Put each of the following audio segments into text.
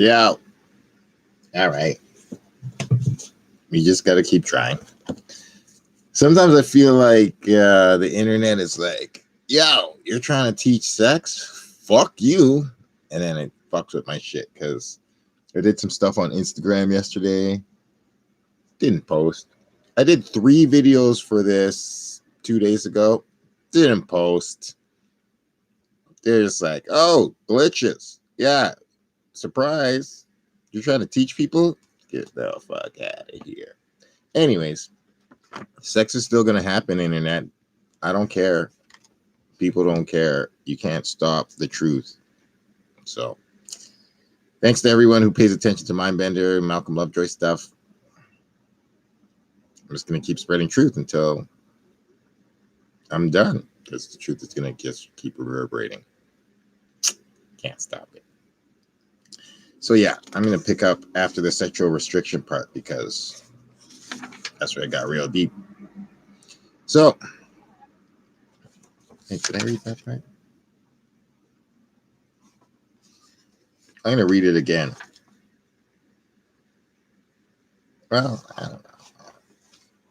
Yeah. All right. We just got to keep trying. Sometimes I feel like the internet is like, yo, you're trying to teach sex? Fuck you. And then it fucks with my shit because I did some stuff on Instagram yesterday. Didn't post. I did 3 videos for this 2 days ago. Didn't post. They're just like, oh, glitches. Yeah. Surprise. You're trying to teach people? Get the fuck out of here. Anyways, sex is still going to happen, internet. I don't care. People don't care. You can't stop the truth. So, thanks to everyone who pays attention to Mindbender, Malcolm Lovejoy stuff. I'm just going to keep spreading truth until I'm done, because the truth is going to just keep reverberating. Can't stop it. So, yeah, I'm going to pick up after the sexual restriction part because that's where it got real deep. So, hey, did I read that right? I'm going to read it again. Well, I don't know.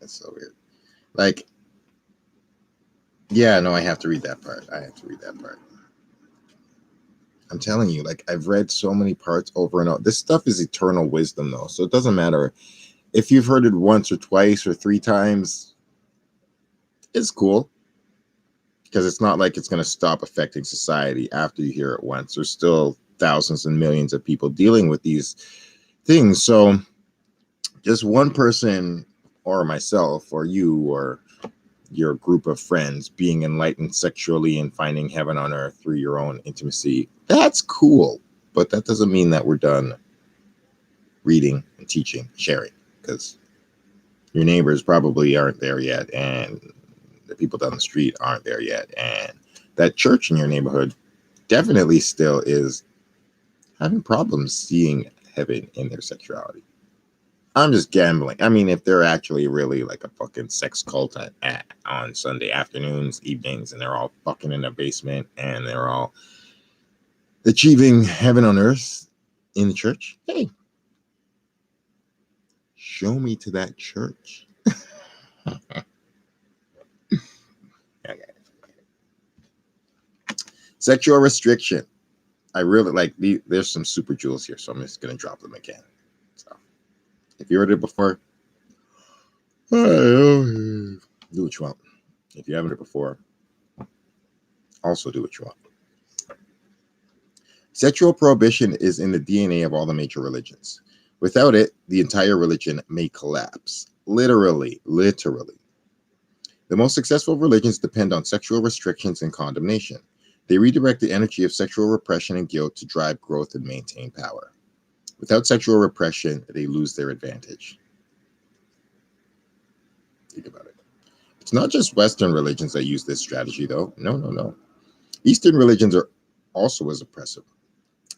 That's so weird. Like, yeah, no, I have to read that part. I'm telling you, like, I've read so many parts over and over. This stuff is eternal wisdom, though. So it doesn't matter if you've heard it once or twice or 3 times. It's cool. Because it's not like it's going to stop affecting society after you hear it once. There's still thousands and millions of people dealing with these things. So just one person or myself or you or your group of friends being enlightened sexually and finding heaven on earth through your own intimacy, that's cool. But that doesn't mean that we're done reading and teaching, sharing, because your neighbors probably aren't there yet, and the people down the street aren't there yet, and that church in your neighborhood definitely still is having problems seeing heaven in their sexuality. I'm just gambling. I mean, if they're actually really like a fucking sex cult on Sunday afternoons, evenings, and they're all fucking in a basement and they're all achieving heaven on earth in the church, hey, show me to that church. Okay. Sexual restriction. I really like there's some super jewels here, so I'm just gonna drop them again. So if you heard it before, do what you want. If you haven't heard it before, also do what you want. Sexual prohibition is in the DNA of all the major religions. Without it, the entire religion may collapse. Literally. The most successful religions depend on sexual restrictions and condemnation. They redirect the energy of sexual repression and guilt to drive growth and maintain power. Without sexual repression, they lose their advantage. Think about it. It's not just Western religions that use this strategy, though. No. Eastern religions are also as oppressive.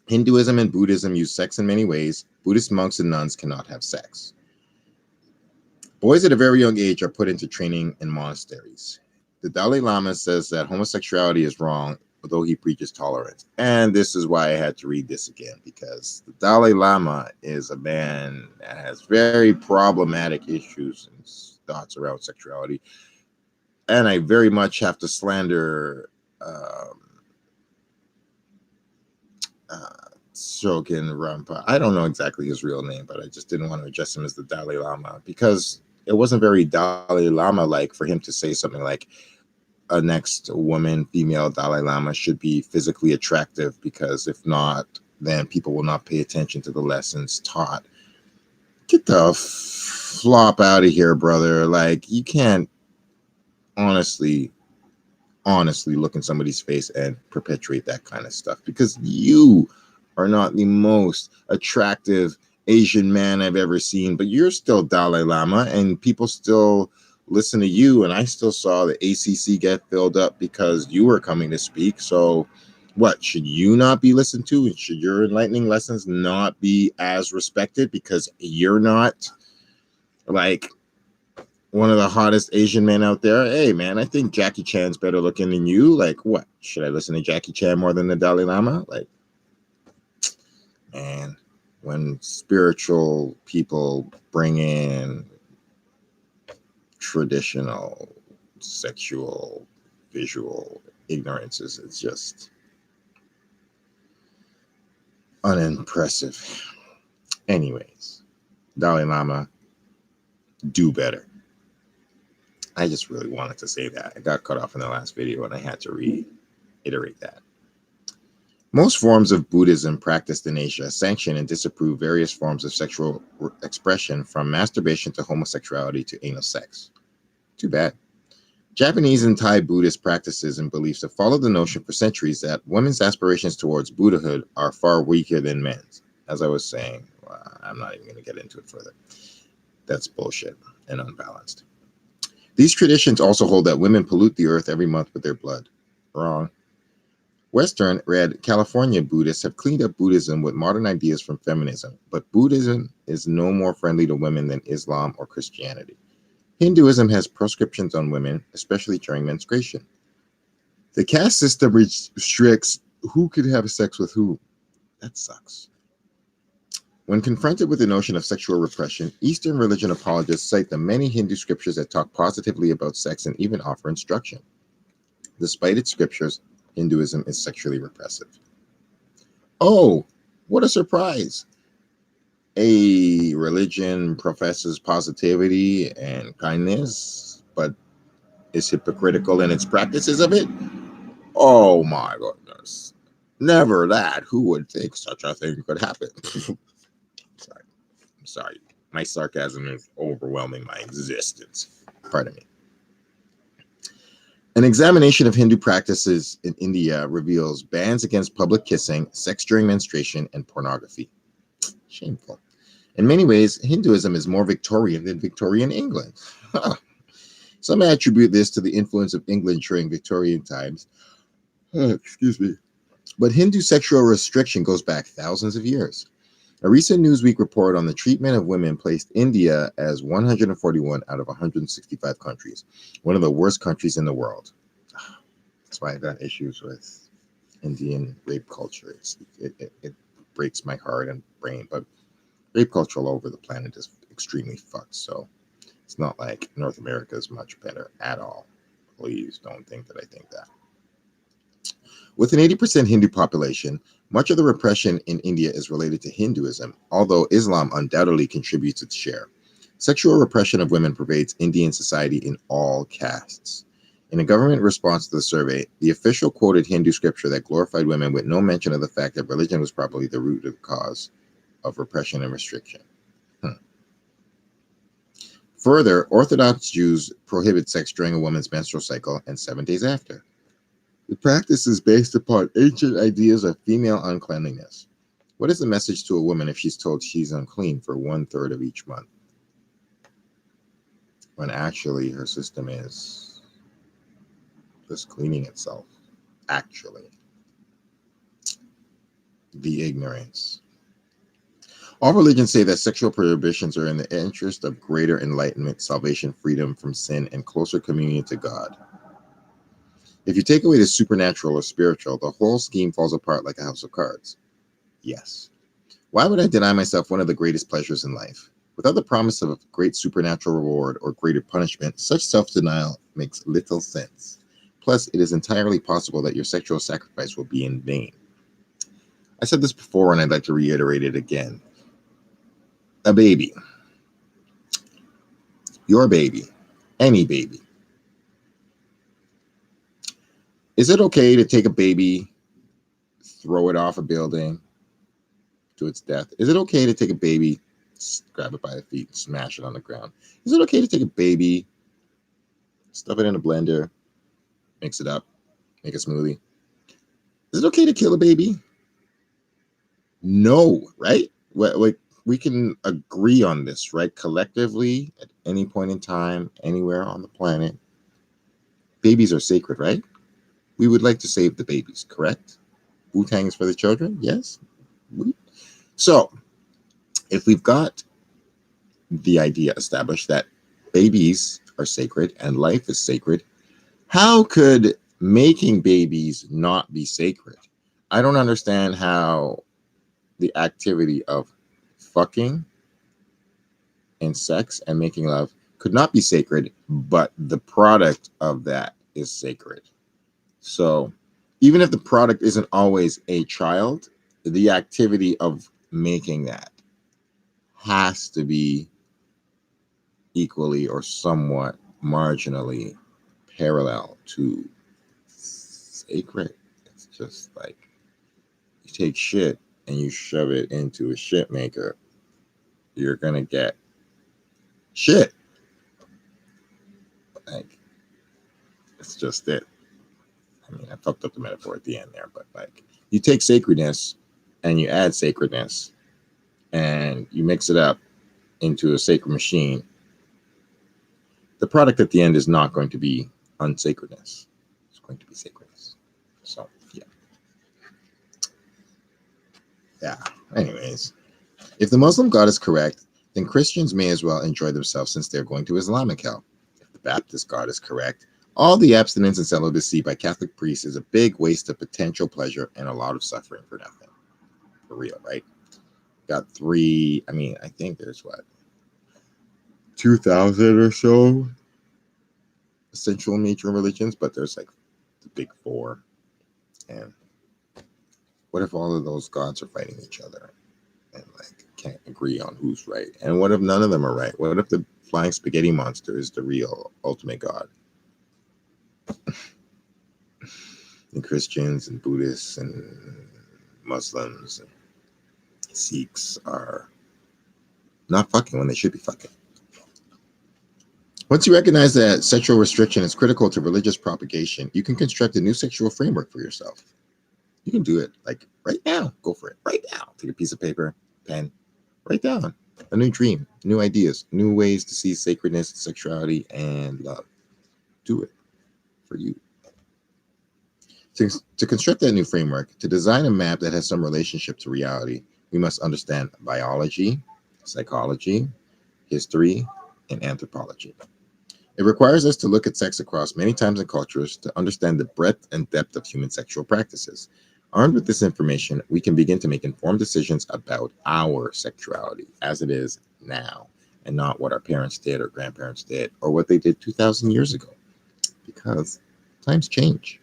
Hinduism and Buddhism use sex in many ways. Buddhist monks and nuns cannot have sex. Boys at a very young age are put into training in monasteries. The Dalai Lama says that homosexuality is wrong, although he preaches tolerance. And this is why I had to read this again, because the Dalai Lama is a man that has very problematic issues and thoughts around sexuality. And I very much have to slander Shogun Rampa. I don't know exactly his real name, but I just didn't want to address him as the Dalai Lama because it wasn't very Dalai Lama-like for him to say something like a next woman, female Dalai Lama should be physically attractive, because if not, then people will not pay attention to the lessons taught. Get the flop out of here, brother. Like, you can't honestly look in somebody's face and perpetuate that kind of stuff, because you are not the most attractive Asian man I've ever seen, but you're still Dalai Lama and people still listen to you. And I still saw the ACC get filled up because you were coming to speak. So what, should you not be listened to? And should your enlightening lessons not be as respected because you're not like one of the hottest Asian men out there? Hey, man, I think Jackie Chan's better looking than you. Like, what? Should I listen to Jackie Chan more than the Dalai Lama? Like, man, when spiritual people bring in traditional sexual visual ignorances, it's just unimpressive. Anyways, Dalai Lama, do better. I just really wanted to say that. I got cut off in the last video and I had to reiterate that. Most forms of Buddhism practiced in Asia sanction and disapprove various forms of sexual expression, from masturbation to homosexuality to anal sex. Too bad. Japanese and Thai Buddhist practices and beliefs have followed the notion for centuries that women's aspirations towards Buddhahood are far weaker than men's. As I was saying, I'm not even going to get into it further. That's bullshit and unbalanced. These traditions also hold that women pollute the earth every month with their blood. Wrong. Western, red California Buddhists have cleaned up Buddhism with modern ideas from feminism, but Buddhism is no more friendly to women than Islam or Christianity. Hinduism has proscriptions on women, especially during menstruation. The caste system restricts who could have sex with who. That sucks. When confronted with the notion of sexual repression, Eastern religion apologists cite the many Hindu scriptures that talk positively about sex and even offer instruction. Despite its scriptures, Hinduism is sexually repressive. Oh, what a surprise! A religion professes positivity and kindness, but is hypocritical in its practices of it? Oh my goodness. Never that. Who would think such a thing could happen? Sorry. My sarcasm is overwhelming my existence. Pardon me. An examination of Hindu practices in India reveals bans against public kissing, sex during menstruation, and pornography. Shameful. In many ways, Hinduism is more Victorian than Victorian England. Some attribute this to the influence of England during Victorian times. Excuse me. But Hindu sexual restriction goes back thousands of years. A recent Newsweek report on the treatment of women placed India as 141 out of 165 countries, one of the worst countries in the world. That's why I got issues with Indian rape culture. It breaks my heart and brain, but rape culture all over the planet is extremely fucked. So it's not like North America is much better at all. Please don't think that I think that. With an 80% Hindu population, much of the repression in India is related to Hinduism, although Islam undoubtedly contributes its share. Sexual repression of women pervades Indian society in all castes. In a government response to the survey, the official quoted Hindu scripture that glorified women with no mention of the fact that religion was probably the root of the cause of repression and restriction. Further, Orthodox Jews prohibit sex during a woman's menstrual cycle and 7 days after. The practice is based upon ancient ideas of female uncleanliness. What is the message to a woman if she's told she's unclean for 1/3 of each month, when actually her system is just cleaning itself? Actually, the ignorance. All religions say that sexual prohibitions are in the interest of greater enlightenment, salvation, freedom from sin, and closer communion to God. If you take away the supernatural or spiritual, the whole scheme falls apart like a house of cards. Yes. Why would I deny myself one of the greatest pleasures in life? Without the promise of a great supernatural reward or greater punishment, such self-denial makes little sense. Plus, it is entirely possible that your sexual sacrifice will be in vain. I said this before and I'd like to reiterate it again. A baby. Your baby. Any baby. Is it okay to take a baby, throw it off a building to its death? Is it okay to take a baby, grab it by the feet, smash it on the ground? Is it okay to take a baby, stuff it in a blender, mix it up, make a smoothie? Is it okay to kill a baby? No, right? Like, we can agree on this, right? Collectively, at any point in time, anywhere on the planet, babies are sacred, right? We would like to save the babies, correct? Wu-Tang is for the children, yes? So, if we've got the idea established that babies are sacred and life is sacred, how could making babies not be sacred? I don't understand how the activity of fucking and sex and making love could not be sacred, but the product of that is sacred. So even if the product isn't always a child, the activity of making that has to be equally or somewhat marginally parallel to sacred. It's just like you take shit and you shove it into a shit maker, you're gonna get shit. Like, it's just it. I mean, I fucked up the metaphor at the end there, but like, you take sacredness and you add sacredness and you mix it up into a sacred machine. The product at the end is not going to be unsacredness. It's going to be sacredness. So, yeah. Yeah. Anyways, if the Muslim God is correct, then Christians may as well enjoy themselves since they're going to Islamic hell. If the Baptist God is correct, all the abstinence and celibacy by Catholic priests is a big waste of potential pleasure and a lot of suffering for nothing. For real, right? Got three, I mean, I think there's what, 2,000 or so essential major religions, but there's like the big four. And what if all of those gods are fighting each other and like can't agree on who's right? And what if none of them are right? What if the flying spaghetti monster is the real ultimate god? And Christians and Buddhists and Muslims and Sikhs are not fucking when they should be fucking. Once you recognize that sexual restriction is critical to religious propagation, you can construct a new sexual framework for yourself. You can do it like right now. Go for it right now. Take a piece of paper, pen, write down a new dream, new ideas, new ways to see sacredness, sexuality, and love. Do it for you. To construct that new framework, to design a map that has some relationship to reality, we must understand biology, psychology, history, and anthropology. It requires us to look at sex across many times and cultures to understand the breadth and depth of human sexual practices. Armed with this information, we can begin to make informed decisions about our sexuality as it is now, and not what our parents did or grandparents did or what they did 2,000 years ago. Because times change.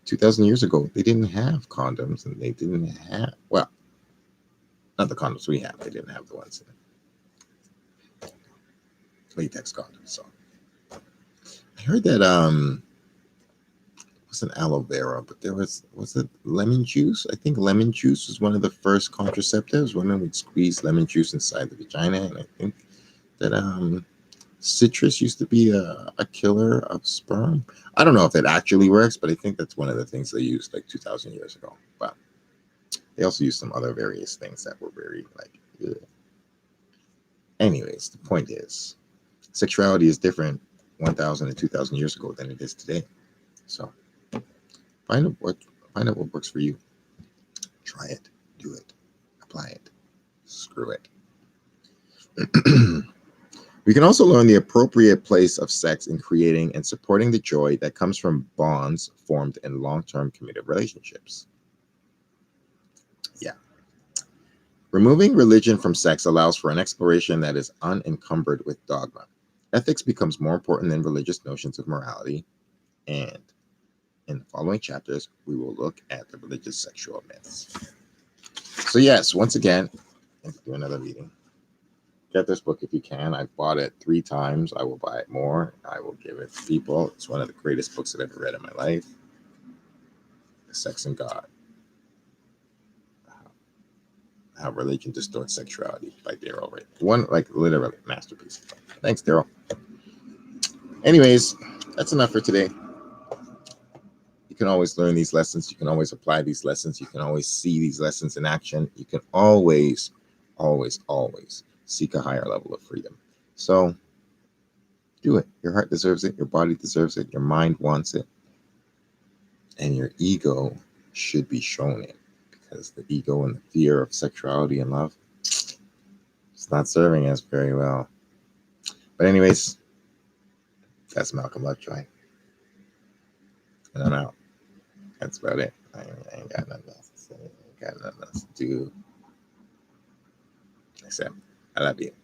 2,000 years ago, they didn't have condoms and they didn't have, well, not the condoms we have, they didn't have the ones in latex condoms. So I heard that it wasn't aloe vera, but there was it lemon juice? I think lemon juice was one of the first contraceptives. Women would squeeze lemon juice inside the vagina, and I think that citrus used to be a killer of sperm. I don't know if it actually works, but I think that's one of the things they used like 2,000 years ago. But they also used some other various things that were very like, ugh. Anyways, the point is, sexuality is different 1,000 and 2,000 years ago than it is today. So find out what works for you. Try it, do it, apply it, screw it. We can also learn the appropriate place of sex in creating and supporting the joy that comes from bonds formed in long-term committed relationships. Yeah. Removing religion from sex allows for an exploration that is unencumbered with dogma. Ethics becomes more important than religious notions of morality, and in the following chapters, we will look at the religious sexual myths. So yes, once again, let's do another reading. Get this book if you can. I've bought it 3 times. I will buy it more. I will give it to people. It's one of the greatest books that I've ever read in my life. Sex and God. How Religion Distorts Sexuality by Daryl Ray. One, like, literally masterpiece. Thanks, Daryl. Anyways, that's enough for today. You can always learn these lessons. You can always apply these lessons. You can always see these lessons in action. You can always, always, always seek a higher level of freedom. So do it. Your heart deserves it. Your body deserves it. Your mind wants it. And your ego should be shown it, because the ego and the fear of sexuality and love, it's not serving us very well. But anyways, that's Malcolm Lovejoy. And I'm out. That's about it. I ain't got nothing else to say. I ain't got nothing else to do. next time. I love you.